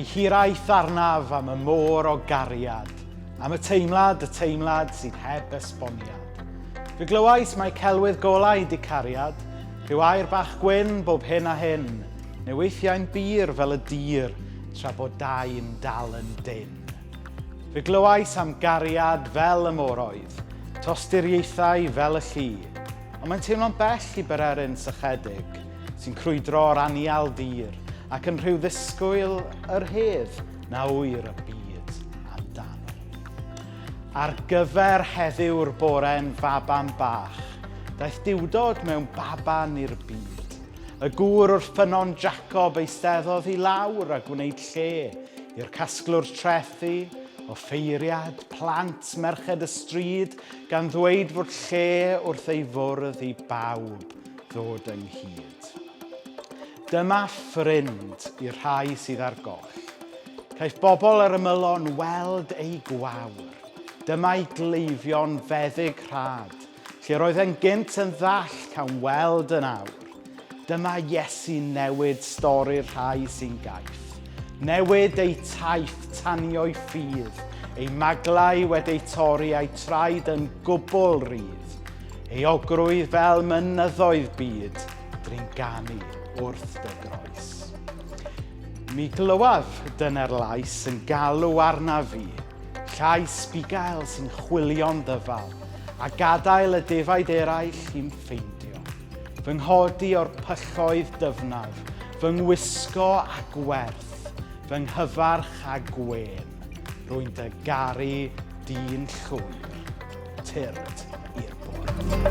hiraeth arnaf am y môr o gariad, am y teimlad sydd heb esboniad. Fe glywais mae celwydd golau di cariad, rhyw air bach gwyn bob hyn a hyn, neu weithiau'n bir fel y dir, tra bod dau'n dal yn dyn. Fe glywais am gariad fel y moroedd, tosturiaethau fel y llu, ond mae'n teimlo'n bell i bererin sychedig, sy'n crwydro'r anial dir, ac yn rhyw ddisgwyl yr hedd na wyr y byd amdano. Ar gyfer heddiw'r bore'n faban bach, daeth diwdod mewn baban i'r byd. Y gŵr wrth ffynon Jacob eisteddodd i lawr a gwneud lle i'r casglwr trethu, offeiriad, plant, merched y stryd, gan ddweud fod lle wrth ei fwrdd i bawb ddod ynghyd. Dyma ffrind i'r rhai sydd ar goll. Caiff bobl yr ymylon weld ei gwawr. Dyma'i gleifion feddyg rhad, lle roedd e'n gynt yn ddall cael weld yn awr. Dyma Iesu newid stori'r rhai sy'n gaeth. Newid ei taith tanio'i ffydd, ei maglau wedi'i torri a'i traed yn gwbl rydd. Ei ogrwydd fel mynyddoedd byd, drin ganu wrth dy groes. Mi glywaf dyna'r lais yn galw arna fi, llais bigael sy'n chwilio'n ddyfal, a gadael y defaid eraill i'n ffeindio. Fy nghodi o'r pylloedd dyfnaf, fy ngwisgo a gwerth, fy nghyfarch a gwen, rwy'n dy garu dyn llwyr, tyrd i'r bwrdd.